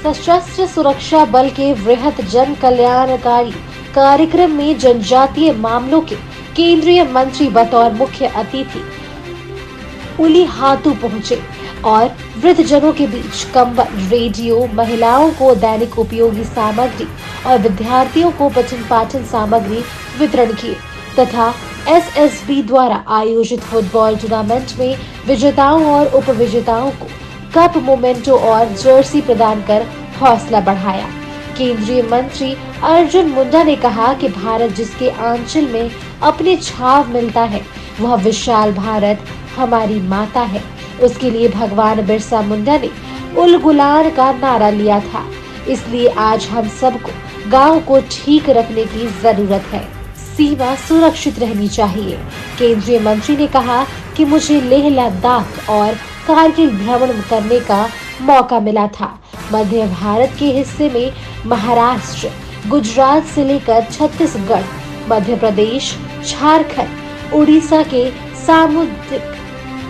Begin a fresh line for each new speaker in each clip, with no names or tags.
सशस्त्र सुरक्षा बल के वृहद जन कल्याणकारी कार्यक्रम में जनजातीय मामलों के केंद्रीय मंत्री बतौर मुख्य अतिथि उलीहातू पहुंचे और वृद्धजनों के बीच कंबल, रेडियो, महिलाओं को दैनिक उपयोगी सामग्री और विद्यार्थियों को पठन पाठन सामग्री वितरण किए तथा एसएसबी द्वारा आयोजित फुटबॉल टूर्नामेंट में विजेताओं और उपविजेताओं को कप, मोमेंटो और जर्सी प्रदान कर हौसला बढ़ाया। केंद्रीय मंत्री अर्जुन मुंडा ने कहा कि भारत जिसके आंचल में अपने छाव मिलता है, वह विशाल भारत हमारी माता है। उसके लिए भगवान बिरसा मुंडा ने उल गुलान का नारा लिया था। इसलिए आज हम सबको गांव को ठीक रखने की जरूरत है। सीमा सुरक्षित रहनी चाहिए। केंद्रीय मंत्री ने कहा कि मुझे लेह लद्दाख और कारगिल भ्रमण करने का मौका मिला था। मध्य भारत के हिस्से में महाराष्ट्र, गुजरात से लेकर छत्तीसगढ़, मध्य प्रदेश, झारखंड, उड़ीसा के सामुद्रिक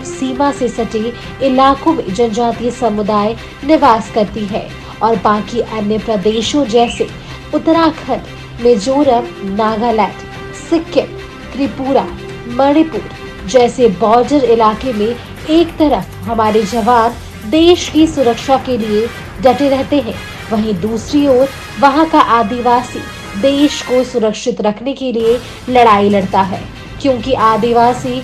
सीमा से सटे इलाकों में जनजातीय समुदाय निवास करती है और बाकी अन्य प्रदेशों जैसे उत्तराखंड, मिजोरम, नागालैंड, सिक्किम, त्रिपुरा, मणिपुर जैसे बॉर्डर इलाके में एक तरफ हमारे जवान देश की सुरक्षा के लिए डटे रहते हैं, वहीं दूसरी ओर वहां का आदिवासी देश को सुरक्षित रखने के लिए लड़ाई लड़ता है, क्योंकि आदिवासी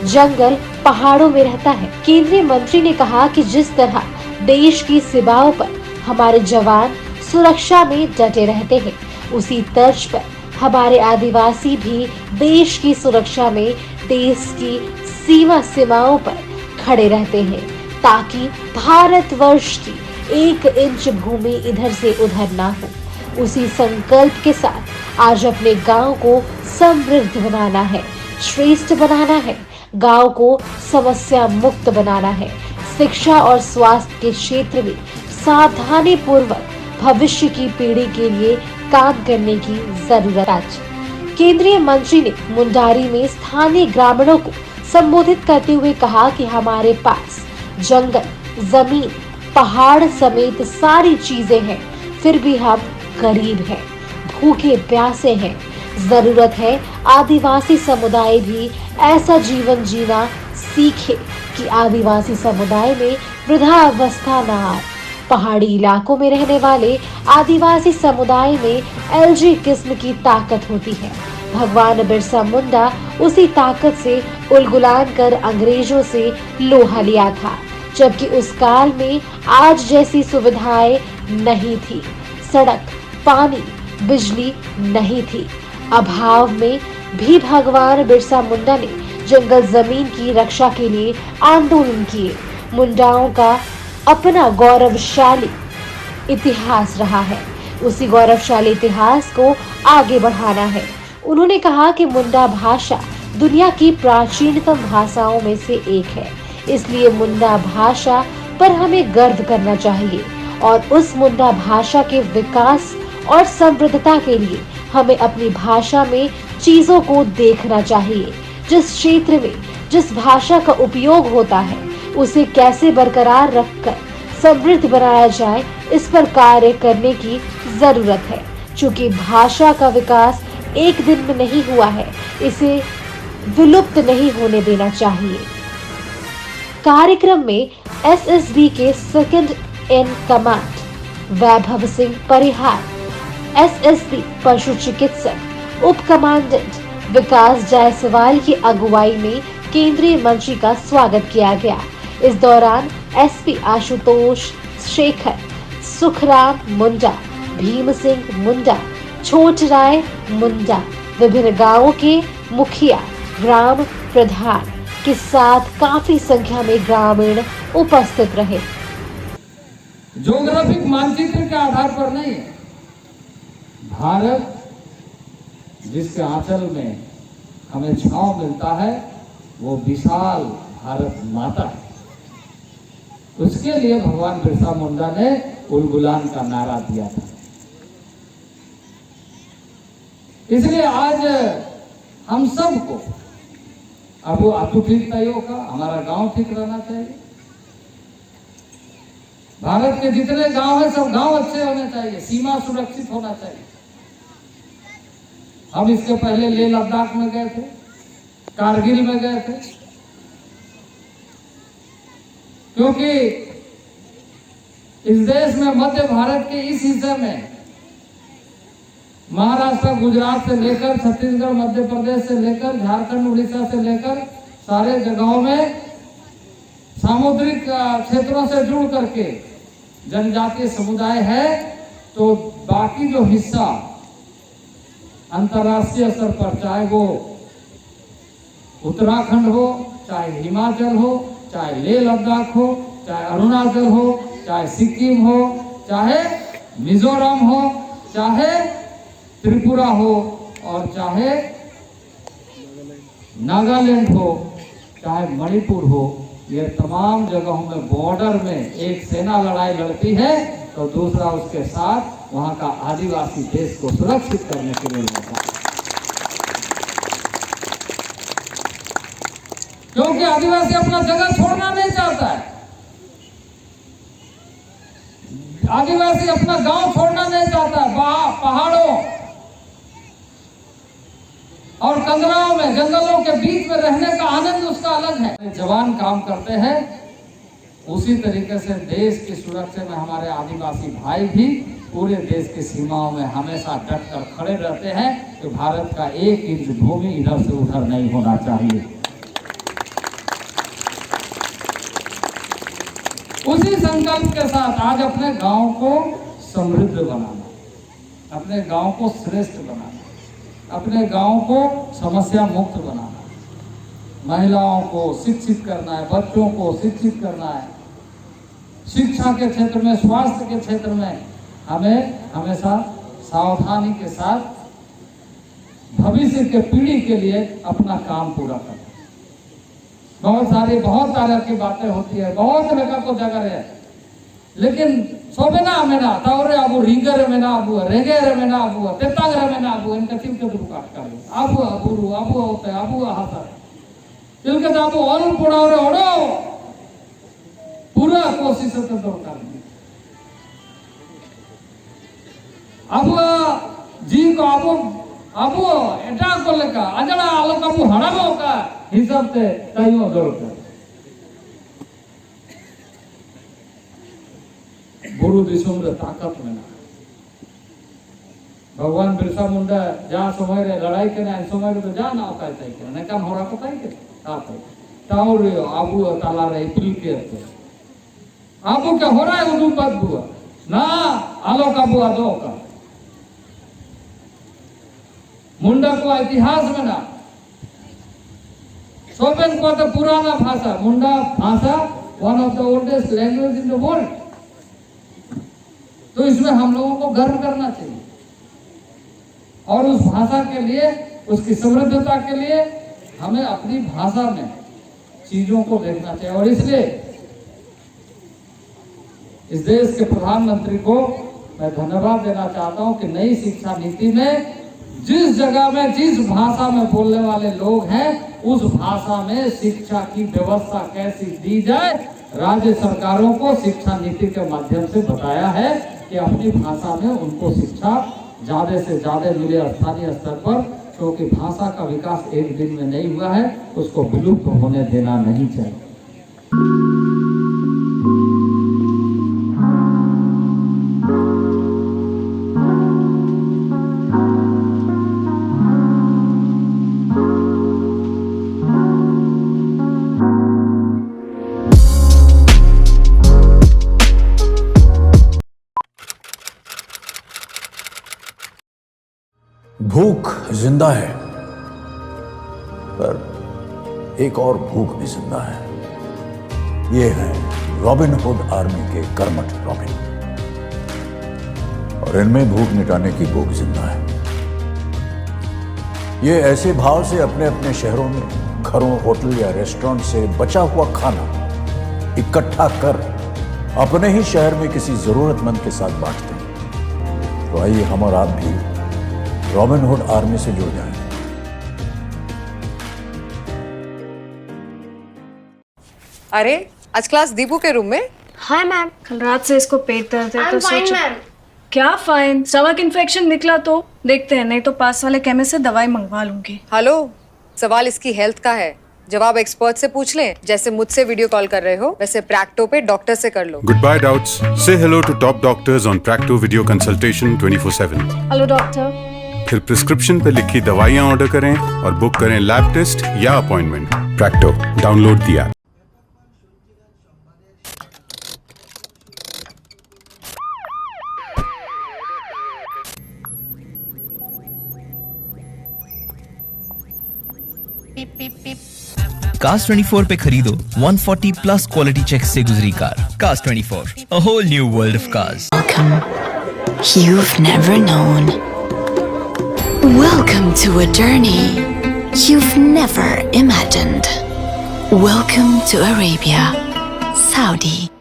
जंगल पहाड़ों में रहता है। केंद्रीय मंत्री ने कहा कि जिस तरह देश की सीमाओं पर हमारे जवान सुरक्षा में डटे रहते हैं, उसी तर्ज पर हमारे आदिवासी भी देश की सुरक्षा में देश की सीमाओं पर खड़े रहते हैं, ताकि भारतवर्ष की 1 इंच भूमि इधर से उधर ना हो। उसी संकल्प के साथ आज अपने गांव को समृद्ध बनाना है, श्रेष्ठ बनाना है, गांव को समस्या मुक्त बनाना है। शिक्षा और स्वास्थ्य के क्षेत्र में सावधानी पूर्वक भविष्य की पीढ़ी के लिए काम करने की जरूरत है। केंद्रीय मंत्री ने मुंडारी में स्थानीय ग्रामीणों को संबोधित करते हुए कहा कि हमारे पास जंगल, जमीन, पहाड़ समेत सारी चीजें हैं, फिर भी हम गरीब हैं, भूखे प्यासे हैं। जरूरत है आदिवासी समुदाय भी ऐसा जीवन जीना सीखे कि आदिवासी समुदाय में वृद्धावस्था न आए। पहाड़ी इलाकों में रहने वाले आदिवासी समुदाय में एलजी किस्म की ताकत होती है। भगवान बिरसा मुंडा उसी ताकत से उलगुलान कर अंग्रेजों से लोहा लिया था, जबकि उस काल में आज जैसी सुविधाएं नहीं थी। सड़क, पानी, बिजली नहीं थी। अभाव में भी भगवान बिरसा मुंडा ने जंगल जमीन की रक्षा के लिए आंदोलन किए। मुंडाओं का अपना गौरवशाली इतिहास रहा है, उसी गौरवशाली इतिहास को आगे बढ़ाना है। उन्होंने कहा कि मुंडा भाषा दुनिया की प्राचीनतम भाषाओं में से एक है, इसलिए मुंडा भाषा पर हमें गर्व करना चाहिए और उस मुंडा भाषा के विकास और समृद्धता के लिए हमें अपनी भाषा में चीजों को देखना चाहिए। जिस क्षेत्र में जिस भाषा का उपयोग होता है, उसे कैसे बरकरार रखकर समृद्ध बनाया जाए, इस पर कार्य करने की जरूरत है। चूंकि भाषा का विकास एक दिन में नहीं हुआ है, इसे विलुप्त नहीं होने देना चाहिए। कार्यक्रम में एसएसबी के second in command Vaibhav Singh Parihar, SSB पशु चिकित्सक उप कमांडेंट विकास जायसवाल की अगुवाई में केंद्रीय मंत्री का स्वागत किया गया। इस दौरान एसपी आशुतोष शेखर, सुखराम मुंडा, भीम सिंह मुंडा, छोटराय मुंडा, विभिन्न गांवों के मुखिया, ग्राम प्रधान के साथ काफी संख्या में ग्रामीण उपस्थित रहे।
ज्योग्राफिक मानचित्र के आधार पर नहीं, भारत जिसके आंचल में हमें छांव मिलता है, वो विशाल भारत माता है। उसके लिए भगवान बिरसा मुंडा ने उलगुलान का नारा दिया था। इसलिए आज हम सबको अब वो आतु ठीक नहीं होगा, हमारा गांव ठीक रहना चाहिए। भारत के जितने गांव हैं सब गांव अच्छे होने चाहिए, सीमा सुरक्षित होना चाहिए। हम इसके पहले लेह लद्दाख में गए थे, कारगिल में गए थे, क्योंकि इस देश में मध्य भारत के इस हिस्से में महाराष्ट्र, गुजरात से लेकर छत्तीसगढ़, मध्य प्रदेश से लेकर झारखंड, उड़ीसा से लेकर सारे जगहों में सामुद्रिक क्षेत्रों से जुड़ करके जनजातीय समुदाय है। तो बाकी जो हिस्सा अंतर्राष्ट्रीय स्तर पर, चाहे वो उत्तराखंड हो, चाहे हिमाचल हो, चाहे लेह लद्दाख हो, चाहे अरुणाचल हो, चाहे सिक्किम हो, चाहे मिजोरम हो, चाहे त्रिपुरा हो और चाहे नागालैंड हो, चाहे मणिपुर हो, ये तमाम जगहों में बॉर्डर में एक सेना लड़ाई लड़ती है तो दूसरा उसके साथ वहां का आदिवासी देश को सुरक्षित करने के लिए लड़ता है। क्योंकि आदिवासी अपना जगह छोड़ना नहीं चाहता है, आदिवासी अपना गांव छोड़ना नहीं चाहता है। पहाड़ों और कंदराओं में, जंगलों के बीच में रहने का आनंद उसका अलग है। जवान काम करते हैं, उसी तरीके से देश की सुरक्षा में हमारे आदिवासी भाई भी पूरे देश की सीमाओं में हमेशा डट कर खड़े रहते हैं कि भारत का एक इंच भूमि इधर से उधर नहीं होना चाहिए। उसी संकल्प के साथ आज अपने गांव को समृद्ध बनाना, अपने गांव को श्रेष्ठ बनाना, अपने गांव को समस्या मुक्त बनाना, महिलाओं को शिक्षित करना है, बच्चों को शिक्षित करना है, शिक्षा के क्षेत्र में, स्वास्थ्य के क्षेत्र में हमें हमेशा सावधानी के साथ भविष्य के पीढ़ी के लिए अपना काम पूरा करना। बहुत तरह की बातें होती है, बहुत जगह को जगह है, लेकिन सोबेना मेना तावरे अबू रिंगर मेना अबू रेगेर मेना अबू तेतागर मेना अबू इनका चिंता दुकाट कर अबू अबू अबू होते अबू हाथ इनके तो अबू और पुड़ावरे ओड़ो पूरा कोशिश होते दरकार अबू जी को अबू अबू एटा को लेका अजड़ा आलोक अबू हड़ामो का हिसाब से ताइयों दरकार बुरु दिसों रे ताकत में भगवान बिरसा मुंडा जहाँ समय रे लड़ाई के ना समय रे तो जा ना होता है के ना काम हो रहा को ताई के ताप ताऊ रे आबू ताला रे इपल के आबू क्या हो रहा है उदू बात बुआ ना आलो का बुआ दो का मुंडा को इतिहास में ना सोबेन को तो पुराना भाषा मुंडा भाषा one of the oldest language in the world, तो इसमें हम लोगों को गर्व करना चाहिए और उस भाषा के लिए, उसकी समृद्धता के लिए हमें अपनी भाषा में चीजों को देखना चाहिए। और इसलिए इस देश के प्रधानमंत्री को मैं धन्यवाद देना चाहता हूं कि नई शिक्षा नीति में जिस जगह में, जिस भाषा में बोलने वाले लोग हैं, उस भाषा में शिक्षा की व्यवस्था कैसी दी जाए, राज्य सरकारों को शिक्षा नीति के माध्यम से बताया है कि अपनी भाषा में उनको शिक्षा ज्यादा से ज्यादा मिले स्थानीय स्तर पर, क्योंकि भाषा का विकास एक दिन में नहीं हुआ है, उसको विलुप्त होने देना नहीं चाहिए।
भूख जिंदा है, पर एक और भूख भी जिंदा है। ये है रॉबिन हुड आर्मी के कर्मठ रॉबिन, और इनमें भूख मिटाने की भूख जिंदा है। ये ऐसे भाव से अपने अपने शहरों में घरों, होटल या रेस्टोरेंट से बचा हुआ खाना इकट्ठा कर अपने ही शहर में किसी जरूरतमंद के साथ बांटते हैं। तो आइए हम और आप भी रॉबिन हुड आर्मी से जुड़ जाएं।
अरे आज क्लास दीपू के रूम में? Hi ma'am.
कल रात से इसको पेट दर्द है तो
फाइन
सोचो
मैम।
क्या फाइन, स्टमक इन्फेक्शन निकला तो देखते हैं, नहीं तो पास वाले केमिस्ट से दवाई मंगवा लूंगी।
हेलो, सवाल इसकी हेल्थ का है, जवाब एक्सपर्ट से पूछ लें। जैसे मुझसे वीडियो कॉल कर रहे हो वैसे प्रैक्टो पे डॉक्टर से कर लो।
Goodbye doubts. Say hello to top doctors on Practo Video Consultation 24/7.
Hello doctor.
फिर प्रिस्क्रिप्शन पे लिखी दवाइयाँ ऑर्डर करें और बुक करें लैब टेस्ट या appointment. Practo, download the app.
Cars 24 पे खरीदो 140 प्लस क्वालिटी चेक से गुजरी car. Cars 24, a whole new world of cars.
Welcome. You've never known. Welcome to a journey you've never imagined. Welcome to Arabia, Saudi.